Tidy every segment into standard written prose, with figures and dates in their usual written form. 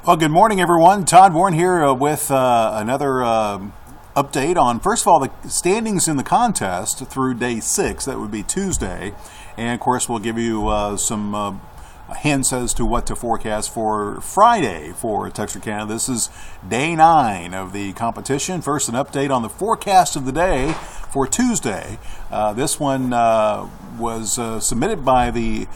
Well, good morning, everyone. Todd Warren here with another update on, first of all, the standings in the contest through day 6. That would be Tuesday. And, of course, we'll give you some hints as to what to forecast for Friday for Texarkana. This is day 9 of the competition. First, an update on the forecast of the day for Tuesday. This one was submitted by the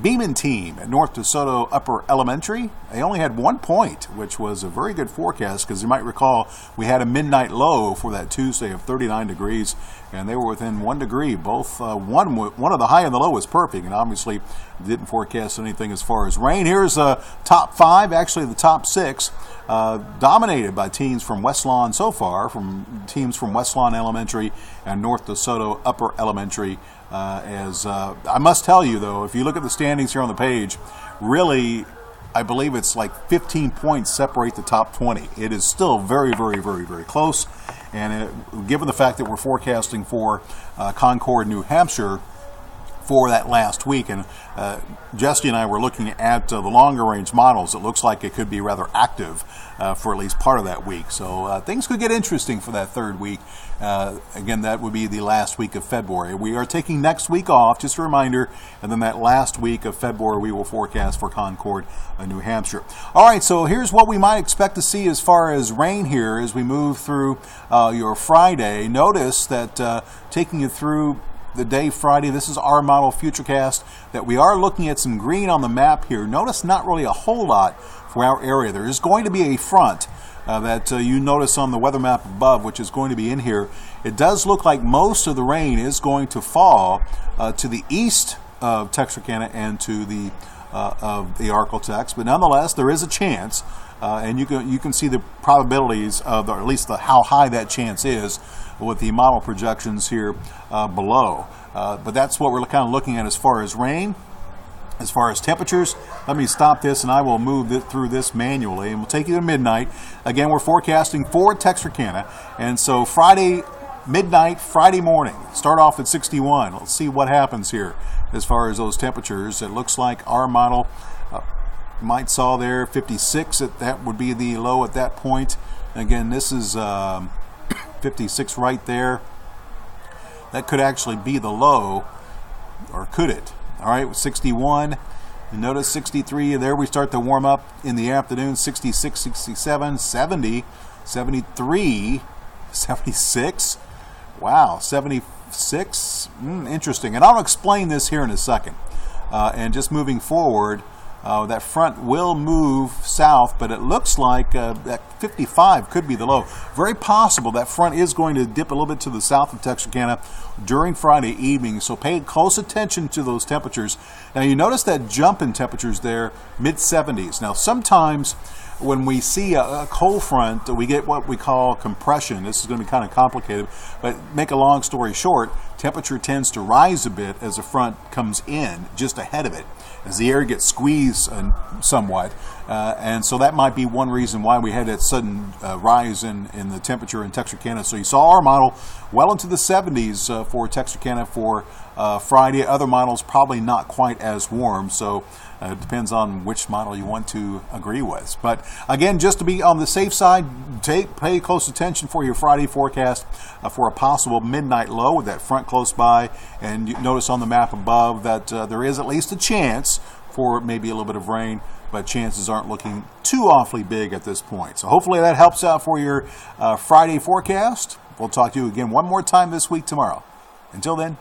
Beeman team at North DeSoto Upper Elementary. They only had 1 point, which was a very good forecast because you might recall we had a midnight low for that Tuesday of 39 degrees, and they were within 1 degree. Both one of the high and the low was perfect, and obviously didn't forecast anything as far as rain. Here's top 5, actually the top 6. Dominated by teams from West Lawn so far, from teams from West Lawn Elementary and North DeSoto Upper Elementary. I must tell you, though, if you look at the standings here on the page, really, I believe it's like 15 points separate the top 20. It is still very, very, very, very close. And given the fact that we're forecasting for Concord, New Hampshire, for that last week, and Jesse and I were looking at the longer range models. It looks like it could be rather active for at least part of that week. So things could get interesting for that third week. Again, that would be the last week of February. We are taking next week off, just a reminder, and then that last week of February we will forecast for Concord, New Hampshire. All right, so here's what we might expect to see as far as rain here as we move through your Friday. Notice that taking you through the day Friday, this is our model Futurecast, that we are looking at some green on the map here. Notice not really a whole lot for our area. There is going to be a front that you notice on the weather map above, which is going to be in here. It does look like most of the rain is going to fall to the east of Texarkana and to the of the Arklatex, but nonetheless there is a chance, and you can see the probabilities of, or at least how high that chance is, with the model projections here below. But that's what we're kind of looking at as far as rain. As far as temperatures, let me stop this and I will move through this manually, and we'll take you to midnight. Again, we're forecasting for Texarkana, and so Friday midnight, Friday morning, start off at 61. Let's see what happens here as far as those temperatures. It looks like our model might saw there 56. That would be the low at that point. Again, this is 56 right there. That could actually be the low, or could it? All right, 61. You notice 63. There we start to warm up in the afternoon. 66, 67, 70, 73, 76. Wow, 76. Interesting. And I'll explain this here in a second. And just moving forward, that front will move south, but it looks like that 55 could be the low. Very possible that front is going to dip a little bit to the south of Texarkana during Friday evening, so pay close attention to those temperatures. Now you notice that jump in temperatures there, mid-70s. Now sometimes when we see a cold front, we get what we call compression. This is going to be kind of complicated, but make a long story short, temperature tends to rise a bit as the front comes in just ahead of it, as the air gets squeezed somewhat. And so that might be one reason why we had that sudden rise in the temperature in Texarkana. So you saw our model well into the 70s for Texarkana for Friday. Other models probably not quite as warm, so it depends on which model you want to agree with. But again, just to be on the safe side, pay close attention for your Friday forecast for a possible midnight low with that front close by. And you notice on the map above that there is at least a chance for maybe a little bit of rain, but chances aren't looking too awfully big at this point. So hopefully that helps out for your Friday forecast. We'll talk to you again one more time this week tomorrow. Until then,